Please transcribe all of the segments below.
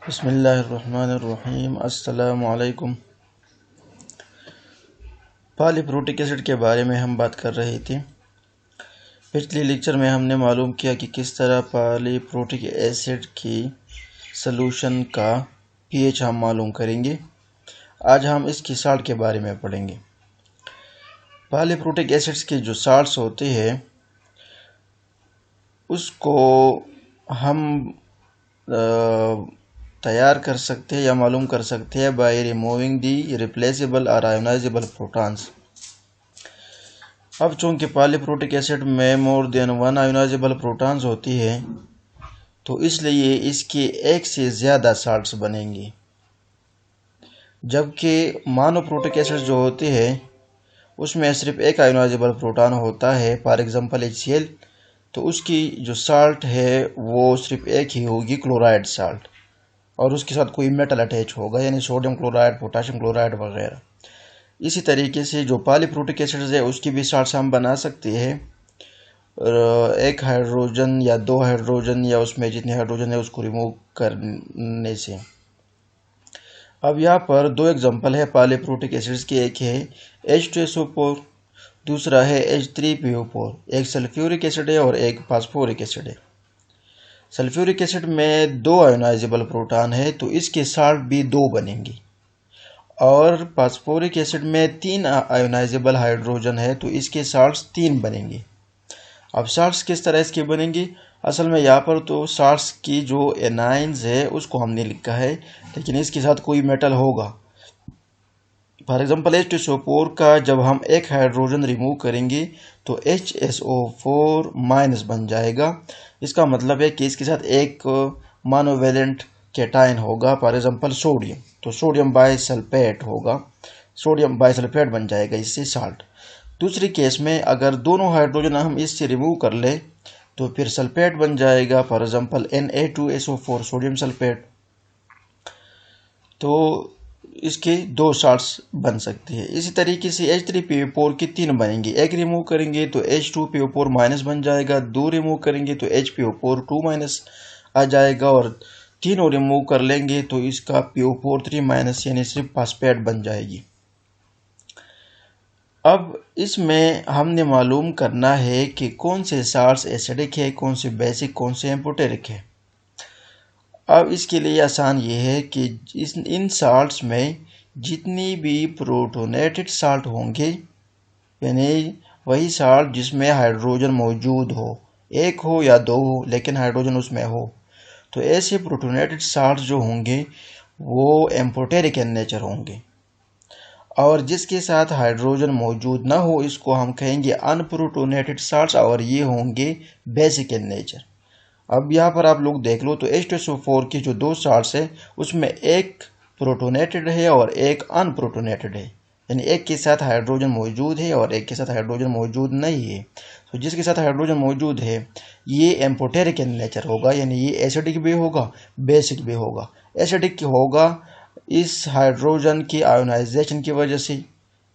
बिस्मिल्लाहिर्रहमानिर्रहीम। अस्सलामुअलैकुम। Polyprotic acid के बारे में हम बात कर रहे थे। पिछले लेक्चर में हमने मालूम किया कि किस तरह पॉलीप्रोटिक एसिड की सॉल्यूशन का पीएच हम मालूम करेंगे। आज हम इसकी साल्ट के बारे में पढ़ेंगे। पॉलीप्रोटिक एसिड्स के जो साल्ट्स होते हैं उसको हम तैयार कर सकते हैं या मालूम कर सकते हैं बाय रिमूविंग दी रिप्लेसेबल और आयोनाइजेबल प्रोटॉन्स। अब चूंकि पॉलीप्रोटिक एसिड में more than one ionisable protons होती है तो इसलिए इसके एक से ज़्यादा साल्ट्स बनेंगे, जबकि मोनोप्रोटिक एसिड जो होते हैं उसमें सिर्फ एक आयोनाइजेबल प्रोटॉन होता है, फॉर एग्जांपल HCl, तो उसकी जो साल्ट है वो सिर्फ एक ही होगी, क्लोराइड साल्ट, और उसके साथ कोई मेटल अटैच होगा यानी सोडियम क्लोराइड, पोटाशियम क्लोराइड वगैरह। इसी तरीके से जो पॉलीप्रोटिक एसिड्स है उसकी भी साल्ट्स हम बना सकते हैं, एक हाइड्रोजन या दो हाइड्रोजन या उसमें जितने हाइड्रोजन है उसको रिमूव करने से। अब यहाँ पर दो एग्जांपल है पॉलीप्रोटिक एसिड्स के, एक है H2SO4, दूसरा है H3PO4। एक सल्फ्यूरिक एसिड है और एक फास्फोरिक एसिड है। सल्फ्यूरिक एसिड में दो आयोनाइजेबल प्रोटॉन है तो इसके साल्ट भी दो बनेंगे, और फास्फोरिक एसिड में तीन आयोनाइजेबल हाइड्रोजन है तो इसके साल्ट्स तीन बनेंगे। अब साल्ट्स किस तरह इसके बनेंगे? असल में यहाँ पर तो साल्ट्स की जो एनाइंस है उसको हमने लिखा है, लेकिन इसके साथ कोई मेटल होगा। फॉर एग्जांपल H2SO4 का जब हम एक हाइड्रोजन रिमूव करेंगे तो HSO4 माइनस बन जाएगा। इसका मतलब है कि इसके साथ एक मोनोवेलेंट कैटायन होगा, फॉर एग्जांपल सोडियम, तो सोडियम बाइसल्फेट होगा, सोडियम बाइसल्फेट बन जाएगा इससे साल्ट। दूसरी केस में अगर दोनों हाइड्रोजन हम इससे रिमूव कर ले तो फिर सल्फेट बन जाएगा, for example Na2SO4 sodium sulphate. तो इसके दो साल्ट्स बन सकते हैं। इसी तरीके से H3PO4 की तीन बनेंगी, एक रिमूव करेंगे तो H2PO4 माइनस बन जाएगा, दो रिमूव करेंगे तो HPO4 2 माइनस आ जाएगा, और तीनों रिमूव कर लेंगे तो इसका PO4 3 माइनस यानी सिर्फ फास्फेट बन जाएगी। अब इसमें हमने मालूम करना है कि कौन से साल्ट्स एसिडिक है, कौन से बेसिक, कौन से एम्फोटेरिक है। अब इसके लिए आसान ये है कि इन साल्ट्स में जितनी भी प्रोटोनेटेड साल्ट होंगे, यानी वही साल्ट जिसमें हाइड्रोजन मौजूद हो, एक हो या दो हो लेकिन हाइड्रोजन उसमें हो, तो ऐसे प्रोटोनेटेड साल्ट जो होंगे वो एम्फोटेरिक इन नेचर होंगे। और जिसके साथ हाइड्रोजन मौजूद ना हो इसको हम कहेंगे अनप्रोटोनेटेड साल्ट्स, और ये होंगे बेसिक इन नेचर। अब यहाँ पर आप लोग देख लो तो H2SO4 की जो दो साल्ट्स है उसमें एक प्रोटोनेटेड है और एक अनप्रोटोनेटेड है, यानी एक के साथ हाइड्रोजन मौजूद है और एक के साथ हाइड्रोजन मौजूद नहीं है। तो जिसके साथ हाइड्रोजन मौजूद है ये एम्फोटेरिक इन नेचर होगा, यानी ये एसिडिक भी होगा बेसिक भी होगा। एसिडिक होगा इस हाइड्रोजन की आयोनाइजेशन की वजह से,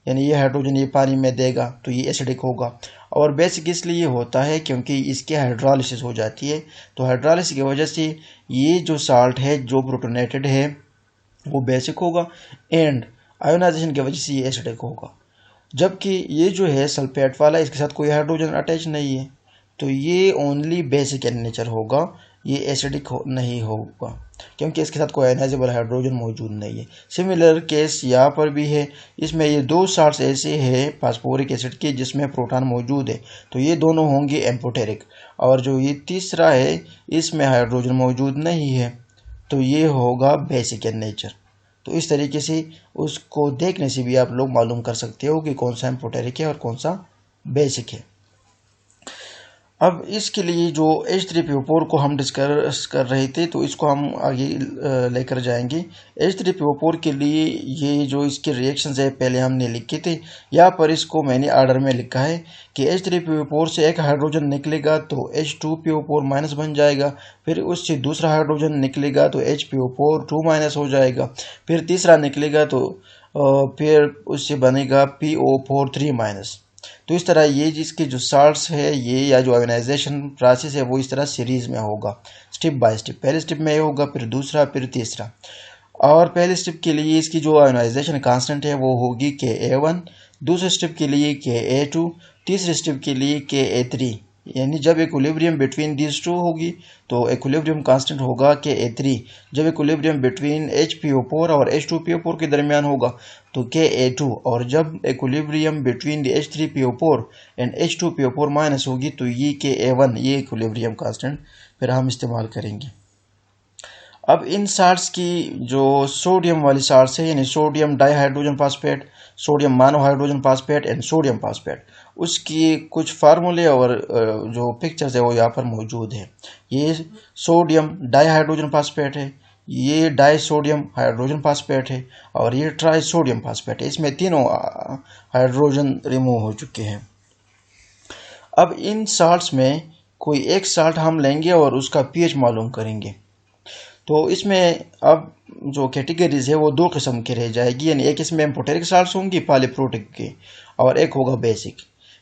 यानी ये हाइड्रोजन ये पानी में देगा तो ये एसिडिक होगा। और बेसिक इसलिए होता है क्योंकि इसकी हाइड्रोलिसिस हो जाती है, तो हाइड्रोलिसिस की वजह से ये जो साल्ट है जो प्रोटोनेटेड है वो बेसिक होगा, एंड आयोनाइजेशन की वजह से ये एसिडिक होगा। जबकि ये जो है सल्फेट वाला, इसके साथ कोई हाइड्रोजन अटैच नहीं है तो ये ओनली बेसिक इन नेचर होगा, ये एसिडिक नहीं होगा क्योंकि इसके साथ कोई आयोनाइजेबल हाइड्रोजन मौजूद नहीं है। सिमिलर केस यहाँ पर भी है, इसमें ये दो साल्ट्स ऐसे हैं फास्फोरिक एसिड के जिसमें प्रोटॉन मौजूद है तो ये दोनों होंगे एम्फोटेरिक, और जो ये तीसरा है इसमें हाइड्रोजन मौजूद नहीं है तो ये होगा बेसिक इन नेचर। तो इस तरीके से उसको देखने से भी आप लोग मालूम कर सकते हो कि कौन सा एम्फोटेरिक है और कौन सा बेसिक है। अब इसके लिए जो H3PO4 को हम डिस्कस कर रहे थे तो इसको हम आगे लेकर जाएंगे। H3PO4 के लिए ये जो इसके रिएक्शंस है पहले हमने लिखे थे, यहाँ पर इसको मैंने ऑर्डर में लिखा है कि H3PO4 से एक हाइड्रोजन निकलेगा तो H2PO4 माइनस बन जाएगा, फिर उससे दूसरा हाइड्रोजन निकलेगा तो HPO4 2 माइनस हो जाएगा, फिर तीसरा निकलेगा तो फिर उससे बनेगा PO4 3 माइनस। तो इस तरह ये जिसके जो साल्ट्स है ये या जो आयोनाइजेशन प्रोसेस है वो इस तरह सीरीज में होगा, स्टेप बाय स्टेप। पहले स्टेप में ये होगा, फिर दूसरा, फिर तीसरा। और पहले स्टेप के लिए इसकी जो आयोनाइजेशन कांस्टेंट है वो होगी Ka1, दूसरे स्टेप के लिए Ka2, तीसरे स्टेप के लिए Ka3। यानी जब इक्विलिब्रियम बिटवीन दीज टू होगी तो इक्विलिब्रियम कांस्टेंट होगा Ka3। जब इक्विलिब्रियम बिटवीन HPO4 और H2PO4 के दरमियान होगा तो Ka2। और जब equilibrium between H3PO4 and H2PO4 minus होगी तो ये Ka1, ये इक्विलिब्रियम कांस्टेंट फिर हम इस्तेमाल करेंगे। अब इन साल्ट्स की जो सोडियम वाली साल्ट्स है, यानी sodium dihydrogen phosphate, sodium monohydrogen phosphate and sodium phosphate, उसकी कुछ फार्मूले और जो पिक्चर्स है वो यहाँ पर मौजूद है। ये सोडियम डाइहाइड्रोजन फास्फेट है, ये डाई सोडियम हाइड्रोजन फास्फेट है और ये ट्राई सोडियम फास्फेट है। इसमें तीनों हाइड्रोजन रिमूव हो चुके हैं। अब इन साल्ट्स में कोई एक साल्ट हम लेंगे और उसका पीएच मालूम करेंगे। तो इसमें अब जो कैटेगरीज है वो दो किस्म की रह जाएगी, यानी एक इसमें एम्फोटेरिक साल्ट्स होंगी पॉलीप्रोटिक के, और एक होगा बेसिक।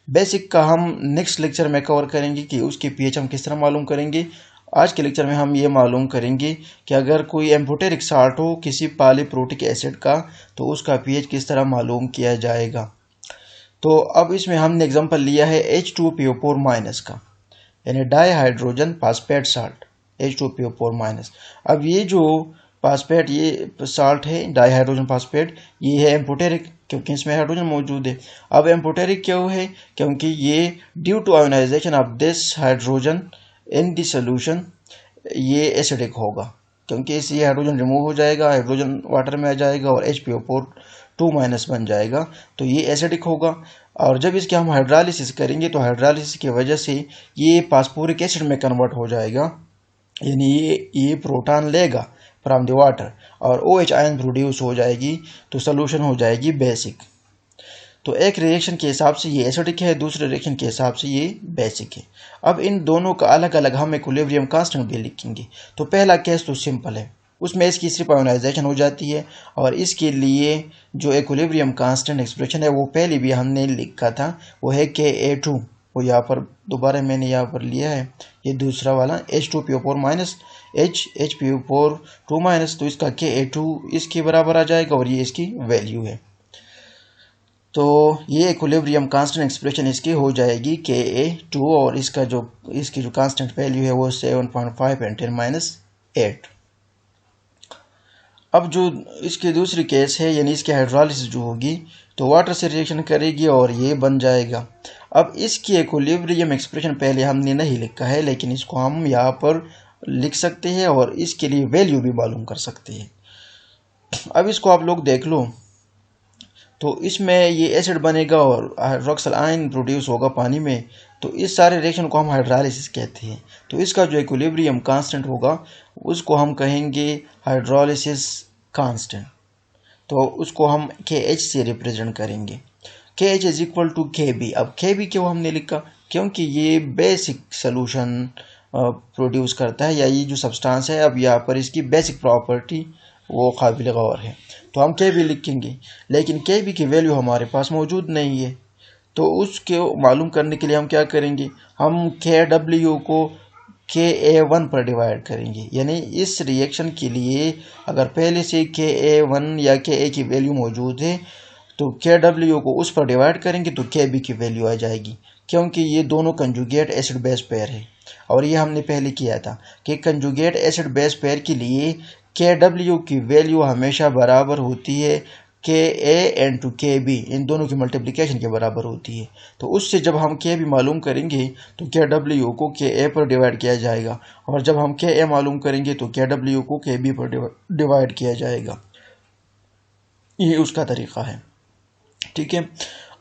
बेसिक का हम नेक्स्ट लेक्चर में कवर करेंगे कि उसकी पीएच हम किस तरह मालूम करेंगे। आज के लेक्चर में हम ये मालूम करेंगे कि अगर कोई एम्फोटेरिक साल्ट हो किसी पॉलीप्रोटिक एसिड का तो उसका पीएच किस तरह मालूम किया जाएगा। तो अब इसमें हमने एग्जांपल लिया है H2PO4- का, यानी डाईहाइड्रोजन फास्फेट साल्ट H2PO4-। अब ये जो फास्फेट ये साल्ट है डाईहाइड्रोजन फास्फेट, ये है एम्फोटेरिक क्योंकि इसमें हाइड्रोजन मौजूद है। अब एम्फोटेरिक क्यों है? क्योंकि ये due to ionisation of this hydrogen in the solution ये एसिडिक होगा, क्योंकि इससे ये हाइड्रोजन रिमूव हो जाएगा, हाइड्रोजन वाटर में आ जाएगा और HPO4 बन जाएगा, तो ये एसिडिक होगा। और जब इसके हम हाइड्रोलिसिस करेंगे तो हाइड्रोलिसिस की वजह से ये फास्फोरिक एसिड में कन्वर्ट हो जाएगा, यानी ये प्रोटॉन लेगा फ्रॉम द वाटर और OH आयन प्रोड्यूस हो जाएगी, तो सोल्यूशन हो जाएगी बेसिक। तो एक रिएक्शन के हिसाब से ये एसिडिक है, दूसरे रिएक्शन के हिसाब से ये बेसिक है। अब इन दोनों का अलग अलग हम इक्विलिब्रियम कांस्टेंट भी लिखेंगे। तो पहला केस तो सिंपल है, उसमें इसकी सिर्फ आयोनाइजेशन हो जाती है और इसके लिए जो इक्विलिब्रियम कांस्टेंट एक्सप्रेशन है वो पहले भी हमने लिखा था, वो है Ka2। वो यहाँ पर दोबारा मैंने यहाँ पर लिया है, ये दूसरा वाला H2PO4- HPO4 तो इसका Ka2 इसके बराबर आ जाएगा और ये इसकी वैल्यू है। तो ये इक्विलिब्रियम कांस्टेंट एक्सप्रेशन इसकी हो जाएगी Ka2 और इसकी जो कांस्टेंट वैल्यू है वो 7.5 एंड 10-8। अब जो इसकी दूसरी केस है, यानी इसकी हाइड्रोलिसिस जो होगी तो वाटर से रिएक्शन करेगी और ये बन जाएगा। अब इसकी इक्विलिब्रियम एक्सप्रेशन पहले हमने नहीं लिखा है, लेकिन इसको हम यहाँ पर लिख सकते हैं और इसके लिए वैल्यू भी मालूम कर सकते हैं। अब इसको आप लोग देख लो, तो इसमें ये एसिड बनेगा और हाइड्रोक्सिल आयन प्रोड्यूस होगा पानी में, तो इस सारे रिएक्शन को हम हाइड्रोलिसिस कहते हैं। तो इसका जो इक्विलिब्रियम कांस्टेंट होगा उसको हम कहेंगे हाइड्रोलिसिस कांस्टेंट, तो उसको हम KH से रिप्रेजेंट करेंगे। KH is equal to KB। अब KB क्यों हमने लिखा? क्योंकि ये बेसिक सोल्यूशन प्रोड्यूस करता है, या ये जो सब्सटेंस है अब यहाँ पर इसकी बेसिक प्रॉपर्टी वो काबिल गौर है, तो हम KB लिखेंगे। लेकिन KB की वैल्यू हमारे पास मौजूद नहीं है, तो उसके मालूम करने के लिए हम क्या करेंगे, हम KW को Ka1 पर डिवाइड करेंगे। यानी इस रिएक्शन के लिए अगर पहले से Ka1 या Ka की वैल्यू मौजूद है तो KW को उस पर डिवाइड करेंगे तो KB की वैल्यू आ जाएगी, क्योंकि ये दोनों कंजुगेट एसिड बेस पेयर है। और ये हमने पहले किया था कि कंजुगेट एसिड बेस पेयर के लिए KW की वैल्यू हमेशा बराबर होती है Ka एंड टू KB, इन दोनों की मल्टीप्लिकेशन के बराबर होती है। तो उससे जब हम KB मालूम करेंगे तो KW को Ka पर डिवाइड किया जाएगा, और जब हम Ka मालूम करेंगे तो KW को KB पर डिवाइड किया जाएगा। ये उसका तरीका है, ठीक है।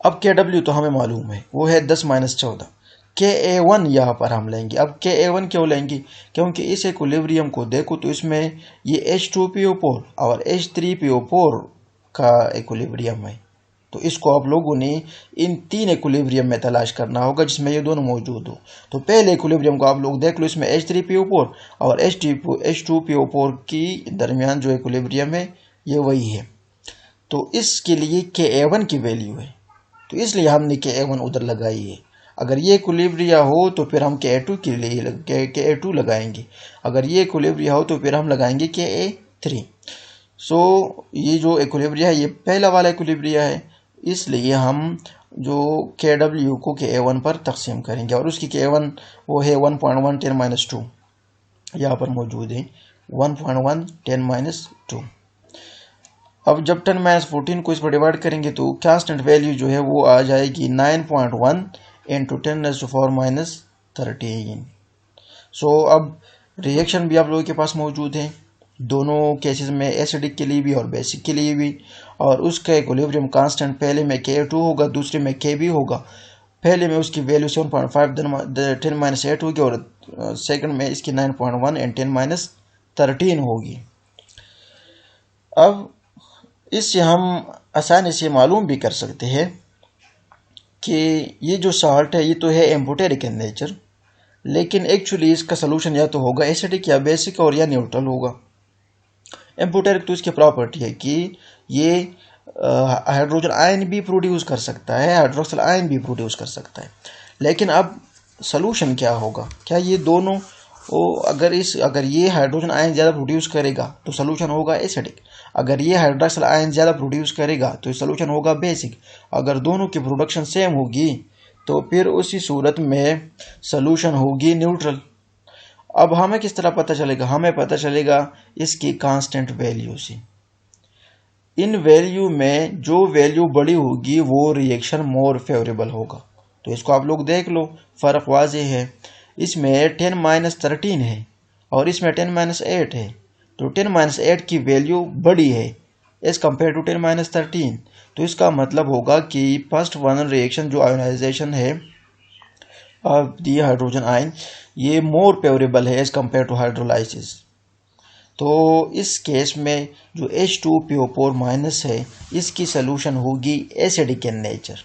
अब KW तो हमें मालूम है, वो है 10-14। Ka1 यहाँ पर हम लेंगे। अब Ka1 क्यों लेंगे? क्योंकि इस इक्विलिब्रियम को देखो तो इसमें ये H2PO4 और H3PO4 का इक्विलिब्रियम है, तो इसको आप लोगों ने इन तीन इक्विलिब्रियम में तलाश करना होगा जिसमें ये दोनों मौजूद हो। तो पहले इक्विलिब्रियम को आप लोग देख लो, इसमें H3PO4 और H2PO4 की दरमियान जो इक्विलिब्रियम है ये वही है। तो इसके लिए Ka1 की वैल्यू है तो इसलिए हमने Ka1 उधर लगाई है। अगर ये इक्विलिब्रिया हो तो फिर हम Ka2 के लिए Ka2 लगाएंगे, अगर ये इक्विलिब्रिया हो तो फिर हम लगाएंगे Ka3। सो ये जो इक्विलिब्रिया है ये पहला वाला इक्विलिब्रिया है, इसलिए हम जो Kw को Ka1 पर तकसीम करेंगे और उसकी Ka1 वो है 1.1 10 - 2, यहाँ पर मौजूद है 1.1 10 - 2। अब जब 10 - 14 को इस पर डिवाइड करेंगे तो कांस्टेंट वैल्यू जो है वो आ जाएगी 9.1 इंटू 10⁻⁻13। सो अब रिएक्शन भी आप लोगों के पास मौजूद है, दोनों केसेस में, एसिडिक के लिए भी और बेसिक के लिए भी, और उसका इक्विलिब्रियम कांस्टेंट पहले में Ka2 होगा, दूसरे में Kb होगा। पहले में उसकी वैल्यू 7.5 10 - 8 होगी और सेकंड में इसकी 9.1 एंड 10 - 13 होगी। अब इससे हम आसानी से मालूम भी कर सकते हैं कि ये जो साल्ट है ये तो है एम्फोटेरिक इन नेचर, लेकिन एक्चुअली इसका सोल्यूशन या तो होगा एसिडिक या बेसिक और या न्यूट्रल होगा। एम्फोटेरिक तो इसकी प्रॉपर्टी है कि ये हाइड्रोजन आयन भी प्रोड्यूस कर सकता है, हाइड्रोक्सिल आयन भी प्रोड्यूस कर सकता है। लेकिन अब सोल्यूशन क्या होगा, क्या ये दोनों अगर ये हाइड्रोजन आयन ज़्यादा प्रोड्यूस करेगा तो सोल्यूशन होगा एसिडिक, अगर ये हाइड्रोक्सिल आयन ज़्यादा प्रोड्यूस करेगा तो सोल्यूशन होगा बेसिक। अगर दोनों की प्रोडक्शन सेम होगी तो फिर उसी सूरत में सोल्यूशन होगी न्यूट्रल। अब हमें किस तरह पता चलेगा, हमें पता चलेगा इसकी कांस्टेंट वैल्यू से। इन वैल्यू में जो वैल्यू बड़ी होगी वो रिएक्शन मोर फेवरेबल होगा। तो इसको आप लोग देख लो, फ़र्क वाजे है। इसमें 10 - 13 है और इसमें 10 - 8 है, तो 10 - 8 की वैल्यू बड़ी है एज कम्पेयर टू 10 - 13। तो इसका मतलब होगा कि फर्स्ट वन रिएक्शन जो आयोनाइजेशन है ऑफ दी हाइड्रोजन आयन ये मोर फेवरेबल है एज कम्पेयर टू हाइड्रोलाइसिस। तो इस केस में जो H2PO4- है इसकी सोल्यूशन होगी एसिडिक इन नेचर,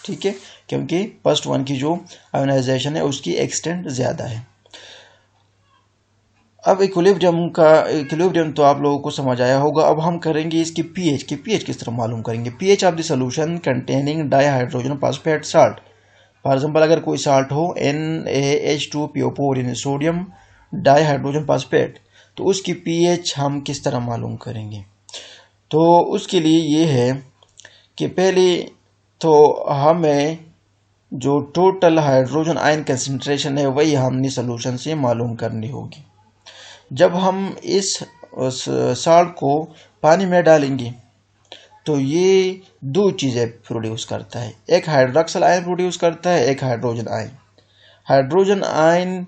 ठीक है, क्योंकि फर्स्ट वन की जो आयोनाइजेशन है उसकी एक्सटेंट ज़्यादा है। अब इक्विलिब्रियम तो आप लोगों को समझ आया होगा। अब हम करेंगे इसकी पीएच किस तरह मालूम करेंगे। PH of the solution containing dihydrogen phosphate salt, for example अगर कोई साल्ट हो NaH2PO4 यानी सोडियम डाईहाइड्रोजन फॉस्फेट, तो उसकी पीएच हम किस तरह मालूम करेंगे। तो उसके लिए ये है कि पहले तो हमें जो टोटल हाइड्रोजन आयन कंसंट्रेशन है वही हमने सॉल्यूशन से मालूम करनी होगी। जब हम इस साल्ट को पानी में डालेंगे तो ये दो चीज़ें प्रोड्यूस करता है, एक हाइड्रोक्सिल आयन प्रोड्यूस करता है, एक हाइड्रोजन आयन। हाइड्रोजन आयन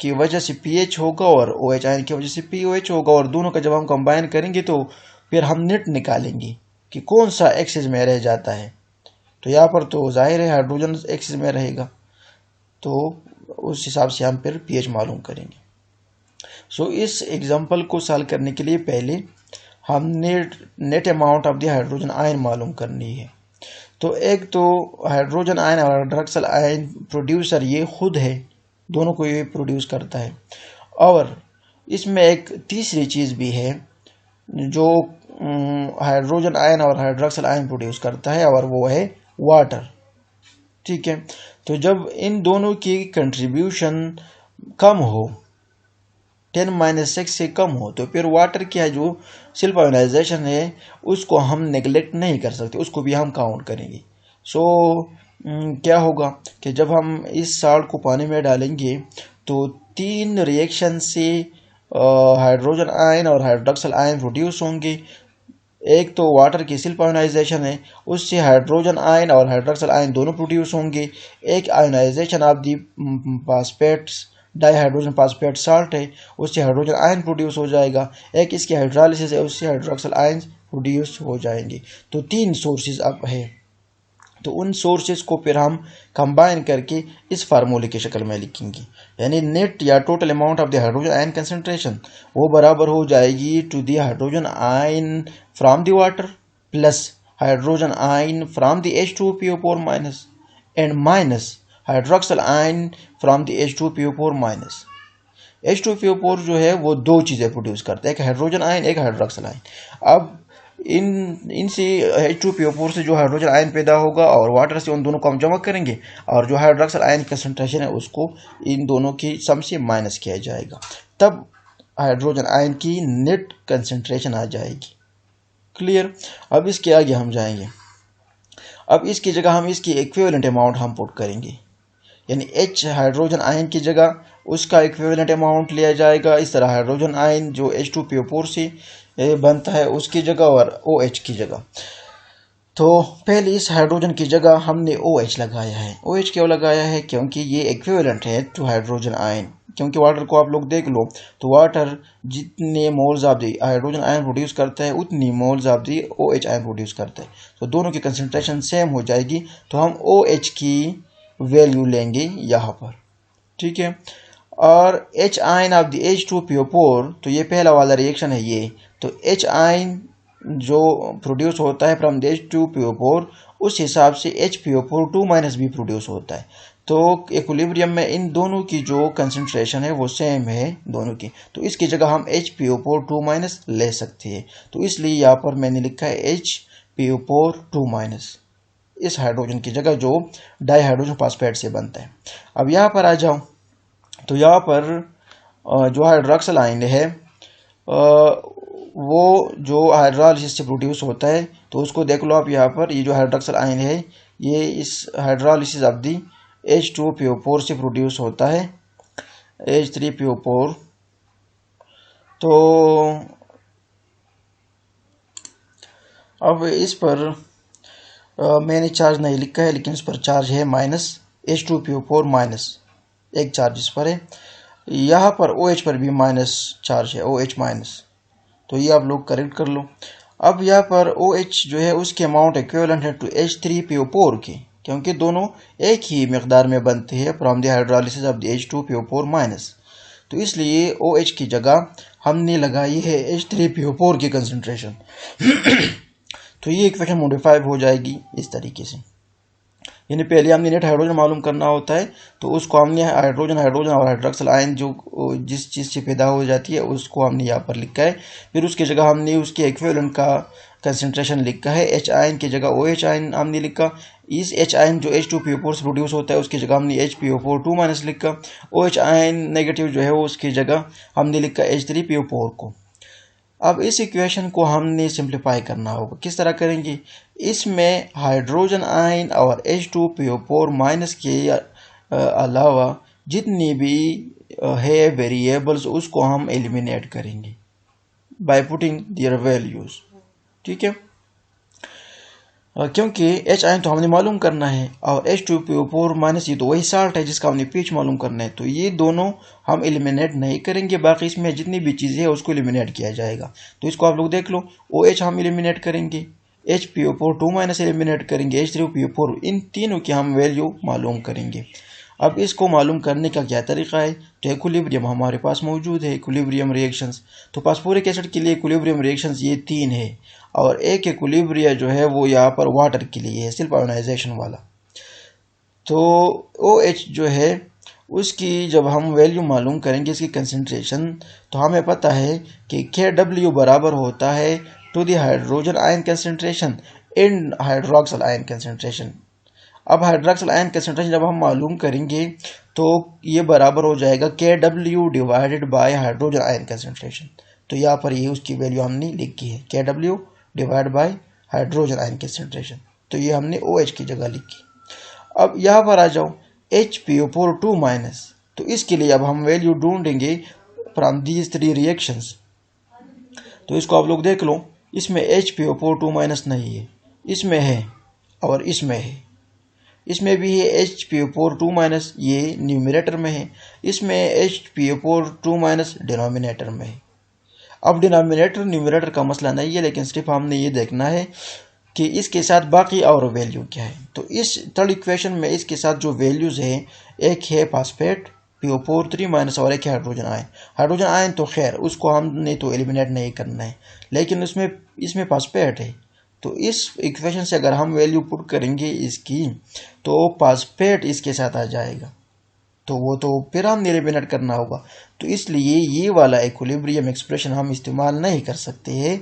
की वजह से पीएच होगा और OH आयन की वजह से POH होगा, और दोनों का जब हम कंबाइन करेंगे तो फिर हम नेट निकालेंगे कि कौन सा एक्सिस में रह जाता है। तो यहाँ पर तो जाहिर है हाइड्रोजन एक्सिस में रहेगा, तो उस हिसाब से हम फिर पीएच मालूम करेंगे। सो इस एग्जांपल को सॉल्व करने के लिए पहले हमने net amount of the hydrogen ion मालूम करनी है। तो एक तो हाइड्रोजन आयन और हाइड्रोक्सिल आयन प्रोड्यूसर ये खुद है, दोनों को ये प्रोड्यूस करता है। और इसमें एक तीसरी चीज़ भी है जो हाइड्रोजन आयन और हाइड्रोक्सिल आयन प्रोड्यूस करता है, और वो है वाटर, ठीक है। तो जब इन दोनों की कंट्रीब्यूशन कम हो, 10 - 6 से कम हो, तो फिर वाटर की जो सेल्फ आयोनाइजेशन है उसको हम नेग्लेक्ट नहीं कर सकते, उसको भी हम काउंट करेंगे। सो क्या होगा कि जब हम इस साल्ट को पानी में डालेंगे तो 3 रिएक्शन से हाइड्रोजन आयन और हाइड्रोक्सिल आयन प्रोड्यूस होंगे। एक तो वाटर की सेल्फ आयोनाइजेशन है, उससे हाइड्रोजन आयन और हाइड्रोक्सिल आयन दोनों प्रोड्यूस होंगे। एक ionisation of the phosphates dihydrogen phosphate salt है, उससे हाइड्रोजन आयन प्रोड्यूस हो जाएगा। एक इसकी हाइड्रोलिसिस है, उससे हाइड्रोक्सिल आयन प्रोड्यूस हो जाएंगे। तो 3 सोर्सेज अब है, तो उन सोर्सेज को फिर हम कंबाइन करके इस फार्मूले की शक्ल में लिखेंगे, यानी नेट या total amount of the hydrogen ion concentration वो बराबर हो जाएगी to the hydrogen ion from the water plus hydrogen ion from the H2PO4- and minus hydroxyl ion from the H2PO4-। H2PO4 जो है वो दो चीज़ें प्रोड्यूस करता है, एक हाइड्रोजन आयन एक हाइड्रोक्सिल आयन। अब इन इनसे H2PO4 से जो हाइड्रोजन आयन पैदा होगा और वाटर से उन दोनों को हम जमा करेंगे और जो हाइड्रोक्सिल आयन कंसंट्रेशन है उसको इन दोनों की सम से माइनस किया जाएगा, तब हाइड्रोजन आयन की नेट कंसंट्रेशन आ जाएगी। क्लियर। अब इसके आगे हम जाएंगे। अब इसकी जगह हम इसकी इक्विवेलेंट अमाउंट हम पुट करेंगे, यानी H हाइड्रोजन आयन की जगह उसका इक्विवेलेंट अमाउंट लिया जाएगा। इस तरह हाइड्रोजन आयन जो H2PO4 से बनता है उसकी जगह और OH की जगह। तो पहले इस हाइड्रोजन की जगह हमने OH लगाया है। OH क्यों लगाया है? क्योंकि ये इक्विवेलेंट है टू हाइड्रोजन आयन। क्योंकि वाटर को आप लोग देख लो तो वाटर जितने moles of the hydrogen ion produce करता है उतनी moles of the OH ion produce करता है। तो दोनों की कंसंट्रेशन सेम हो जाएगी, तो हम OH की वैल्यू लेंगे यहाँ पर। ठीक है। और H ion of the H2PO4, तो ये पहला वाला रिएक्शन है ये। तो H आयन जो प्रोड्यूस होता है फ्रॉम H2PO4 उस हिसाब से HPO4 भी प्रोड्यूस होता है। तो इक्विलिब्रियम में इन दोनों की जो कंसंट्रेशन है वो सेम है दोनों की, तो इसकी जगह हम HPO4 ले सकते हैं। तो इसलिए यहाँ पर मैंने लिखा है HPO4 इस हाइड्रोजन की जगह जो डाईहाइड्रोजन फॉस्फेट से बनता है। अब यहाँ पर आ जाओ, तो यहाँ पर जो हाइड्रोक्सिल आयन है वो जो हाइड्रोलिसिस से प्रोड्यूस होता है, तो उसको देख लो आप। यहाँ पर ये जो हाइड्रोक्सिल आयन है ये इस हाइड्रोलिसिस ऑफ दी H2PO4 से प्रोड्यूस होता है, H3PO4। तो अब इस पर मैंने चार्ज नहीं लिखा है, लेकिन इस पर चार्ज है -H2PO4 एक चार्ज इस पर है। यहाँ पर OH पर भी माइनस चार्ज है, OH-। तो ये आप लोग करेक्ट कर लो। अब यहाँ पर OH जो है उसके अमाउंट इक्विवेलेंट है टू H3PO4 की, क्योंकि दोनों एक ही मिकदार में बनते हैं from the hydrolysis of the H2PO4-। तो इसलिए OH की जगह हमने लगाई है H3PO4 की कंसंट्रेशन। तो ये इक्वेशन मॉडिफाई हो जाएगी इस तरीके से, यानी पहले हमने नेट हाइड्रोजन मालूम करना होता है, तो उसको हमने हाइड्रोजन और हाइड्रोक्सिल आयन जो जिस चीज़ से पैदा हो जाती है उसको हमने यहाँ पर लिखा है। फिर उसकी जगह हमने उसके इक्विवेलेंट का कंसंट्रेशन लिखा है। H आयन की जगह OH आयन हमने लिखा। इस H आयन जो H2PO4 से प्रोड्यूस होता है उसकी जगह हमने HPO4 लिखा। OH आयन नेगेटिव जो है उसकी जगह हमने लिखा H3PO4 को। अब इस इक्वेशन को हमने सिंप्लीफाई करना होगा। किस तरह करेंगे? इसमें हाइड्रोजन आयन और H2PO4- के अलावा जितनी भी है वेरिएबल्स उसको हम एलिमिनेट करेंगे बाय पुटिंग देयर वैल्यूज। ठीक है। क्योंकि H आयन तो हमने मालूम करना है और H2PO4- ये तो वही साल्ट है जिसका हमने pH मालूम करना है, तो ये दोनों हम एलिमिनेट नहीं करेंगे। बाकी इसमें जितनी भी चीज़ें हैं उसको एलिमिनेट किया जाएगा। तो इसको आप लोग देख लो, OH हम एलिमिनेट करेंगे, HPO4 एलिमिनेट करेंगे, H3PO4, इन तीनों की हम वैल्यू मालूम करेंगे। अब इसको मालूम करने का क्या तरीका है? तो इक्विलिब्रियम हमारे पास मौजूद है, इक्विलिब्रियम रिएक्शंस। तो फास्फोरिक एसिड के लिए इक्विलिब्रियम रिएक्शंस ये 3 है और एक इक्विलिब्रिया जो है वो यहाँ पर वाटर के लिए है, सिर्फ आयोनाइजेशन वाला। तो OH जो है उसकी जब हम वैल्यू मालूम करेंगे इसकी कंसंट्रेशन, तो हमें पता है कि KW बराबर होता है to the hydrogen ion concentration in hydroxyl ion concentration. अब हाइड्रोक्सिल आयन कंसंट्रेशन जब हम मालूम करेंगे तो ये बराबर हो जाएगा KW divided by hydrogen ion concentration. तो यहाँ पर ये उसकी वैल्यू हमने लिखी है, KW divide by hydrogen ion concentration. तो ये हमने OH की जगह लिखी। अब यहाँ पर आ जाओ HPO4 तो इसके लिए अब हम वैल्यू ढूंढेंगे फ्रॉम दीज 3 रिएक्शंस। तो इसको आप लोग देख लो, इसमें HPO4 नहीं है, इसमें है और इसमें है। इसमें भी है HPO4 ये न्यूमरेटर में है, इसमें HPO4 डिनोमिनेटर में है। अब डिनोमिनेटर न्यूमरेटर का मसला नहीं है, लेकिन सिर्फ हमने ये देखना है कि इसके साथ बाकी और वैल्यू क्या है। तो इस थर्ड इक्वेशन में इसके साथ जो वैल्यूज है, एक है फास्फेट PO4 और एक है हाइड्रोजन आयन। हाइड्रोजन आयन तो खैर उसको हमने तो एलिमिनेट नहीं करना है, लेकिन इसमें फास्फेट है। तो इस इक्वेशन से अगर हम वैल्यू पुट करेंगे इसकी, तो फास्फेट इसके साथ आ जाएगा, तो वो तो फिर हमने एलिमिनेट करना होगा। तो इसलिए ये वाला इक्विलिब्रियम एक्सप्रेशन हम इस्तेमाल नहीं कर सकते हैं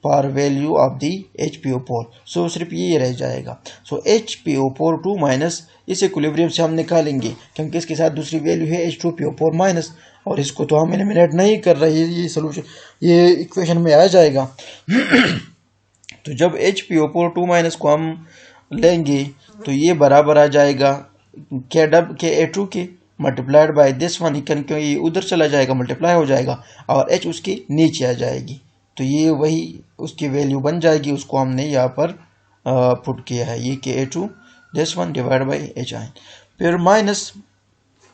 for value of the HPO4। सो सिर्फ ये रह जाएगा। सो HPO4 2 माइनस इस इक्विलिब्रियम से हम निकालेंगे क्योंकि इसके साथ दूसरी वैल्यू है H2PO4 माइनस, और इसको तो हम एलिमिनेट नहीं कर रहे, ये सोल्यूशन ये इक्वेशन में आ जाएगा। तो जब HPO4 2 माइनस को हम लेंगे तो ये बराबर आ जाएगा KA2 के मल्टीप्लाइड बाय दिस वन, क्योंकि ये उधर चला जाएगा मल्टीप्लाई हो जाएगा और H उसके नीचे आ जाएगी, तो ये वही उसकी वैल्यू बन जाएगी, उसको हमने यहाँ पर पुट किया है, ये KA2 this one divide by H आइन। फिर माइनस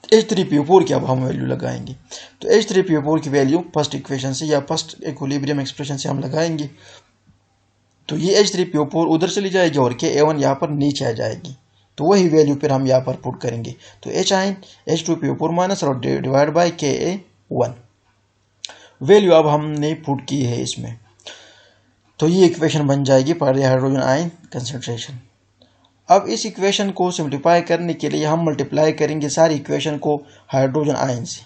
H3PO4 की अब हम वैल्यू लगाएंगे। तो H3PO4 की वैल्यू फर्स्ट इक्वेशन से या फर्स्ट इक्विलिब्रियम एक्सप्रेशन से हम लगाएंगे, तो ये H3PO4 उधर चली जाएगी और KA1 यहाँ पर नीचे आ जाएगी, तो वही वैल्यू फिर हम यहाँ पर पुट करेंगे। तो H आइन H2PO4 माइनस और डिवाइड बाई KA1 वैल्यू अब हमने पुट की है इसमें, तो ये इक्वेशन बन जाएगी पर हाइड्रोजन आयन कंसंट्रेशन। अब इस इक्वेशन को सिंप्लीफाई करने के लिए हम मल्टीप्लाई करेंगे सारी इक्वेशन को हाइड्रोजन आयन से।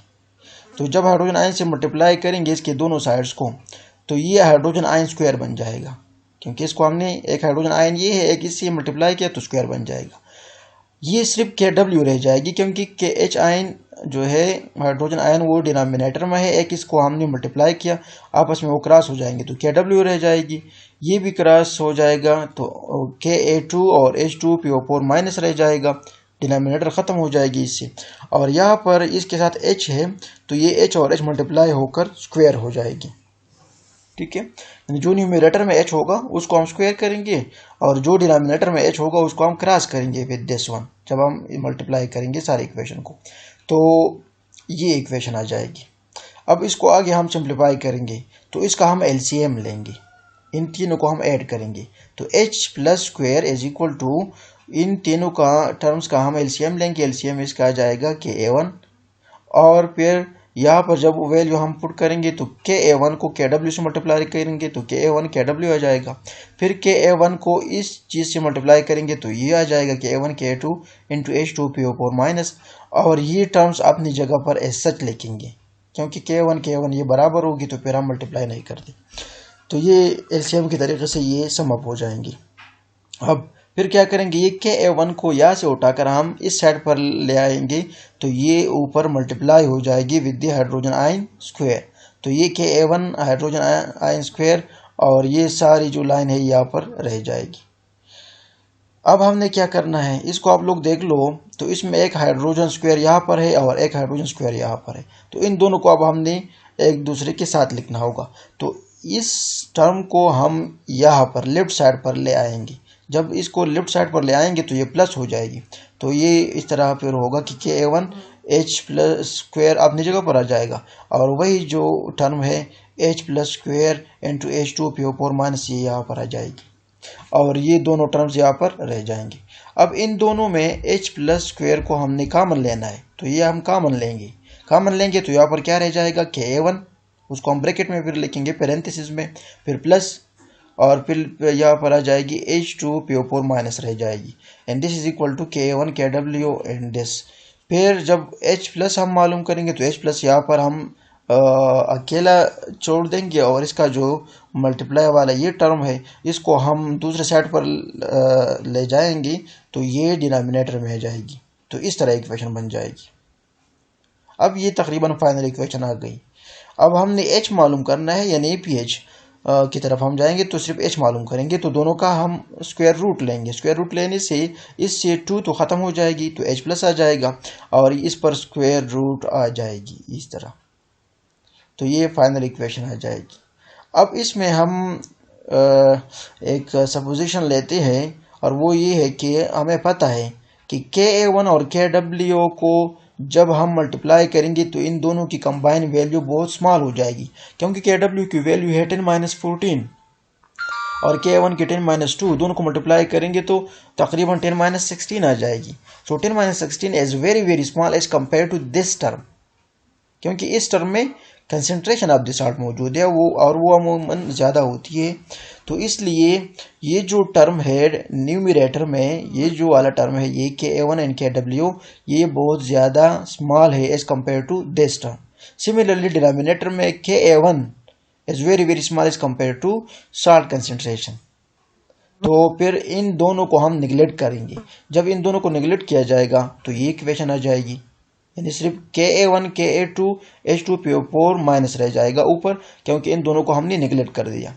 तो जब हाइड्रोजन आयन से मल्टीप्लाई करेंगे इसके दोनों साइड्स को, तो ये हाइड्रोजन आयन स्क्वायर बन जाएगा, क्योंकि इसको हमने एक हाइड्रोजन आयन ये है एक इससे मल्टीप्लाई किया तो स्क्वायर बन जाएगा। ये सिर्फ KW रह जाएगी क्योंकि KH आयन जो है हाइड्रोजन आयन वो डिनोमिनेटर में है, एक इसको हमने मल्टीप्लाई किया, आपस में वो क्रॉस हो जाएंगे तो KW रह जाएगी, ये भी क्रॉस हो जाएगा तो KA2 और H2PO4 माइनस रह जाएगा, डिनोमिनेटर ख़त्म हो जाएगी इससे, और यहाँ पर इसके साथ H है तो ये H और H मल्टीप्लाई होकर स्क्वायर हो जाएगी। ठीक है, जो न्यूमरेटर में H होगा उसको हम स्क्वायर करेंगे और जो डिनोमिनेटर में H होगा उसको हम क्रॉस करेंगे विद दिस वन, जब हम मल्टीप्लाई करेंगे सारे इक्वेशन को, तो ये इक्वेशन आ जाएगी। अब इसको आगे हम सिंप्लीफाई करेंगे तो इसका हम LCM लेंगे, इन तीनों को हम ऐड करेंगे, तो H plus square is equal to इन तीनों का टर्म्स का हम LCM लेंगे, LCM इसका आ जाएगा KA1, और फिर यहाँ पर जब वैल्यू हम पुट करेंगे तो KA1 को KW से मल्टीप्लाई करेंगे तो KA1 KW आ जाएगा, फिर KA1 को इस चीज़ से मल्टीप्लाई करेंगे तो ये आ जाएगा KA1 KA2 into H2PO4 minus, और ये टर्म्स अपनी जगह पर एज सच लिखेंगे क्योंकि KA1 ये बराबर होगी तो फिर हम मल्टीप्लाई नहीं करते, तो ये LCM की तरीके से ये सम अप हो जाएंगी। अब फिर क्या करेंगे, ये KA1 को यहाँ से उठाकर हम इस साइड पर ले आएंगे तो ये ऊपर मल्टीप्लाई हो जाएगी with the hydrogen ion square, तो ये KA1 हाइड्रोजन आयन स्क्वायर और ये सारी जो लाइन है यहाँ पर रह जाएगी। अब हमने क्या करना है, इसको आप लोग देख लो, तो इसमें एक हाइड्रोजन स्क्वायर यहाँ पर है और एक हाइड्रोजन स्क्वायर यहाँ पर है, तो इन दोनों को अब हमने एक दूसरे के साथ लिखना होगा, तो इस टर्म को हम यहाँ पर लेफ्ट साइड पर ले आएंगे, जब इसको लेफ्ट साइड पर ले आएंगे तो ये प्लस हो जाएगी, तो ये इस तरह फिर होगा कि KA1 H प्लस स्क्वायर अपनी जगह पर आ जाएगा, और वही जो टर्म है H plus square into H2PO4 minus ये यहाँ पर आ जाएगी, और ये दोनों टर्म्स यहाँ पर रह जाएंगे। अब इन दोनों में H प्लस स्क्वायर को हमने कॉमन लेना है, तो ये हम कॉमन लेंगे तो यहाँ पर क्या रह जाएगा KA1, उसको हम ब्रैकेट में फिर लिखेंगे पैरेंथेसिस में, फिर प्लस, और फिर यहाँ पर आ जाएगी H2PO4 माइनस रह जाएगी, and this is equal to KA1 KW and this. फिर जब H प्लस हम मालूम करेंगे तो H प्लस यहाँ पर हम अकेला छोड़ देंगे, और इसका जो मल्टीप्लाई वाला ये टर्म है इसको हम दूसरे साइड पर ले जाएंगे तो ये डिनोमिनेटर में आ जाएगी, तो इस तरह इक्वेशन बन जाएगी। अब ये तकरीबन फाइनल इक्वेशन आ गई। अब हमने H मालूम करना है, यानी pH की तरफ हम जाएंगे तो सिर्फ H मालूम करेंगे, तो दोनों का हम स्क्वायर रूट लेंगे, स्क्वायर रूट लेने से इससे 2 तो ख़त्म हो जाएगी तो H प्लस आ जाएगा और इस पर स्क्वायर रूट आ जाएगी इस तरह, तो ये फाइनल इक्वेशन आ जाएगी। अब इसमें हम एक सपोजिशन लेते हैं, और वो ये है कि हमें पता है कि KA1 और KW को जब हम मल्टीप्लाई करेंगे तो इन दोनों की कंबाइन वैल्यू बहुत स्मॉल हो जाएगी, क्योंकि KW की वैल्यू है 10-14 और KA1 की 10-2, दोनों को मल्टीप्लाई करेंगे तो तकरीबन 10-16 आ जाएगी। So 10-16 is very very small as compare to this term, क्योंकि इस टर्म में कंसंट्रेशन ऑफ द साल्ट मौजूद है वो अमूमन ज़्यादा होती है, तो इसलिए ये जो टर्म है न्यूमरेटर में, ये जो वाला टर्म है ये KA1 एंड KW ये बहुत ज़्यादा स्मॉल है as compare to this term. Similarly denominator में KA1 is very very small as compare to salt concentration. तो फिर इन दोनों को हम निगलेक्ट करेंगे। जब इन दोनों को निगलेक्ट किया जाएगा तो ये इक्वेशन आ जाएगी, यानी सिर्फ Ka1 Ka2 H2PO4 माइनस रह जाएगा ऊपर, क्योंकि इन दोनों को हमने निगलेक्ट कर दिया।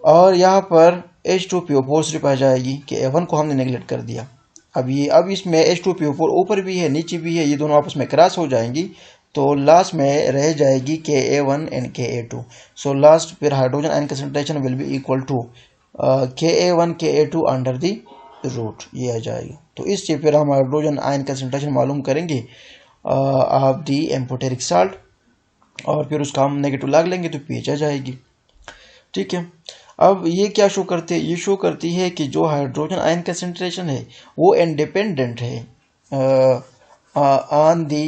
और यहाँ पर H2PO4 सिर्फ आ जाएगी, Ka1 को हमने निगलेक्ट कर दिया। अब इसमें H2PO4 ऊपर भी है नीचे भी है, ये दोनों आपस में क्रॉस हो जाएंगी, तो लास्ट में रह जाएगी Ka1 and Ka2। So last फिर hydrogen ion concentration will be equal to Ka1 Ka2 under the root, ये आ जाएगा। तो इससे फिर हम हाइड्रोजन आयन कंसंट्रेशन मालूम करेंगे ऑफ दी एम्फोटेरिक साल्ट, और फिर उसका हम नेगेटिव लॉग लेंगे तो पीएच आ जाएगी। ठीक है, अब ये क्या शो करते हैं, ये शो करती है कि जो हाइड्रोजन आयन कंसंट्रेशन है वो इंडिपेंडेंट है on the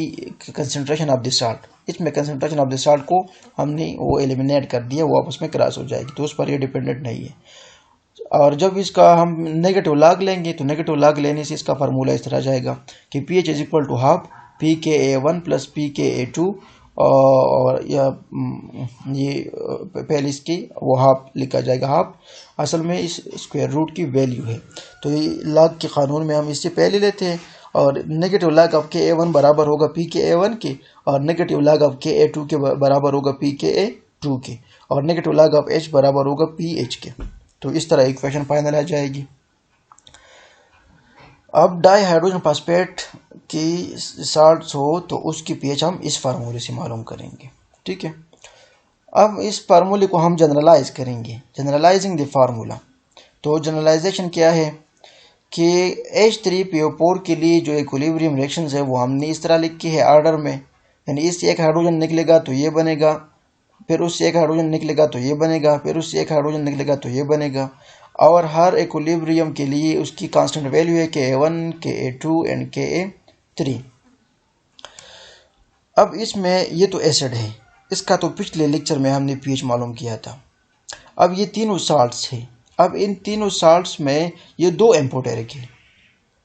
concentration of the salt. इसमें कंसंट्रेशन ऑफ द साल्ट को हमने वो एलिमिनेट कर दिया, वो आपस में क्रॉस हो जाएगी, तो उस पर ये डिपेंडेंट नहीं है। और जब इसका हम नेगेटिव लॉग लेंगे तो नेगेटिव लॉग लेने से इसका फार्मूला इस तरह जाएगा कि P H is equal to half PKA1 plus PKA2, और या ये पहले इसकी वो हाफ लिखा जाएगा, हाफ असल में इस स्क्वायर रूट की वैल्यू है। तो ये लॉग के कानून में हम इससे पहले लेते हैं, और नेगेटिव लॉग ऑफ Ka1 बराबर होगा PKA1 के, और नेगेटिव लॉग ऑफ Ka2 के बराबर होगा PKA2 के, और नेगेटिव लॉग ऑफ H बराबर होगा PH के। तो इस तरह इक्वेशन फाइनल आ जाएगी। अब डाई हाइड्रोजन फास्फेट की साल्ट्स हो तो उसकी पीएच हम इस फार्मूले से मालूम करेंगे। ठीक है, अब इस फार्मूले को हम जनरलाइज करेंगे, जनरलाइजिंग द फार्मूला। तो जनरलाइजेशन क्या है कि H3PO4 के लिए जो इक्विलिब्रियम रिएक्शंस है वो हमने इस तरह लिखी है ऑर्डर में, यानी इससे एक हाइड्रोजन निकलेगा तो ये बनेगा, फिर उससे एक हाइड्रोजन निकलेगा तो ये बनेगा, फिर उससे एक हाइड्रोजन निकलेगा तो ये बनेगा। और हर इक्विलिब्रियम के लिए उसकी कांस्टेंट वैल्यू है Ka1 Ka2 एंड Ka3। अब इसमें ये तो एसिड है, इसका तो पिछले लेक्चर में हमने पीएच मालूम किया था। अब ये तीनों साल्ट्स है, अब इन तीनों साल्ट्स में ये दो एम्फोटेरिक है,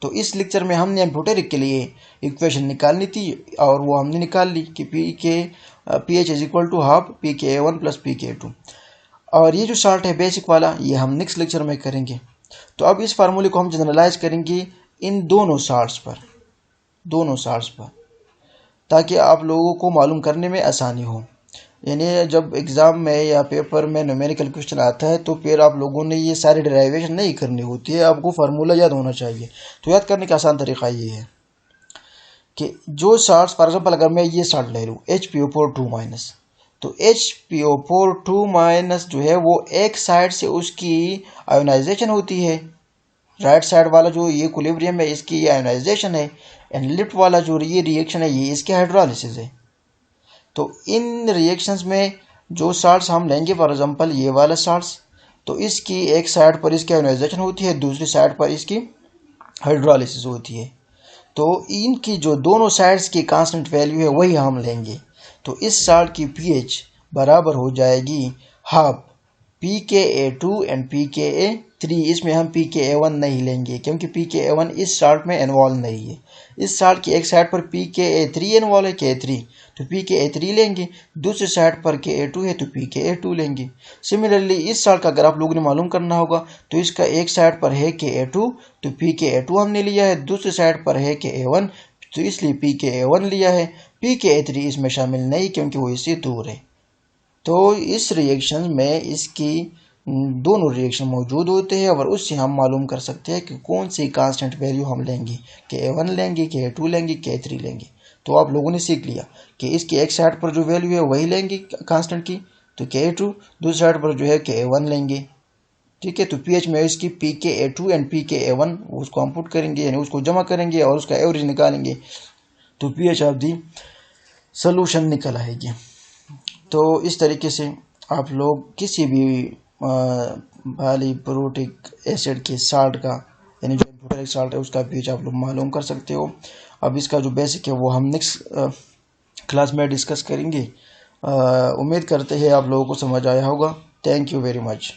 तो इस लेक्चर में हमने एम्फोटेरिक के लिए इक्वेशन निकालनी थी और वो हमने निकाल ली कि pH is equal to half PKA1 plus PKA2। और ये जो साल्ट है बेसिक वाला, ये हम नेक्स्ट लेक्चर में करेंगे। तो अब इस फार्मूले को हम जनरलाइज करेंगे इन दोनों साल्ट्स पर, ताकि आप लोगों को मालूम करने में आसानी हो। यानी जब एग्ज़ाम में या पेपर में न्यूमेरिकल क्वेश्चन आता है तो फिर आप लोगों ने ये सारी डेरिवेशन नहीं करनी होती है, आपको फार्मूला याद होना चाहिए। तो याद करने का आसान तरीका ये है कि जो साल्ट्स, फॉर एग्जाम्पल अगर मैं ये साल्ट ले लूँ HPO4 2-, तो HPO4 2- जो है वो एक साइड से उसकी आयोनाइजेशन होती है, राइट साइड वाला जो ये इक्विलिब्रियम है इसकी ये आयोनाइजेशन है, एंड लेफ्ट वाला जो ये रिएक्शन है ये इसकी हाइड्रोलिसिस है। तो इन रिएक्शंस में जो साल्ट्स हम लेंगे, फॉर एग्जांपल ये वाला साल्ट्स, तो इसकी एक साइड पर इसकी आयोनाइजेशन होती है, दूसरी साइड पर इसकी हाइड्रोलिसिस होती है। तो इनकी जो दोनों साइड्स की कांस्टेंट वैल्यू है वही हम लेंगे। तो इस साल्ट की पीएच बराबर हो जाएगी हाफ PKA2 एंड PKA3। इसमें हम PKA1 नहीं लेंगे क्योंकि PKA1 इस साल्ट में इन्वॉल्व नहीं है। इस साल्ट की एक साइड पर PKA3 इन्वॉल्व है, K3, तो PKA3 लेंगे, दूसरी साइड पर Ka2 है तो PKA2 लेंगे। सिमिलरली इस साल्ट का अगर आप लोगों ने मालूम करना होगा तो इसका एक साइड पर है Ka2 तो PKA2 हमने लिया है, दूसरी साइड पर है Ka1 तो इसलिए PKA1 लिया है। PKA3 इसमें शामिल नहीं क्योंकि वो इससे दूर है। तो इस रिएक्शन में इसकी दोनों रिएक्शन मौजूद होते हैं और उससे हम मालूम कर सकते हैं कि कौन सी कांस्टेंट वैल्यू हम लेंगे, Ka1 लेंगे, Ka2 लेंगे, Ka3 लेंगे। तो आप लोगों ने सीख लिया कि इसकी एक साइड पर जो वैल्यू है वही लेंगे कांस्टेंट की, तो Ka2, दूसरी साइड पर जो है Ka1 लेंगे। ठीक है, तो पीएच में इसकी PKA2 एंड PKA1 उसको हम पुट करेंगे, यानी उसको जमा करेंगे और उसका एवरेज निकालेंगे, तो पीएच ऑफ दी सोल्यूशन निकल आएगी। तो इस तरीके से आप लोग किसी भी पॉलीप्रोटिक एसिड के साल्ट का, यानी जो एम्फोटेरिक साल्ट है उसका पीएच आप लोग मालूम कर सकते हो। अब इसका जो बेसिक है वो हम नेक्स्ट क्लास में डिस्कस करेंगे। उम्मीद करते हैं आप लोगों को समझ आया होगा। Thank you very much.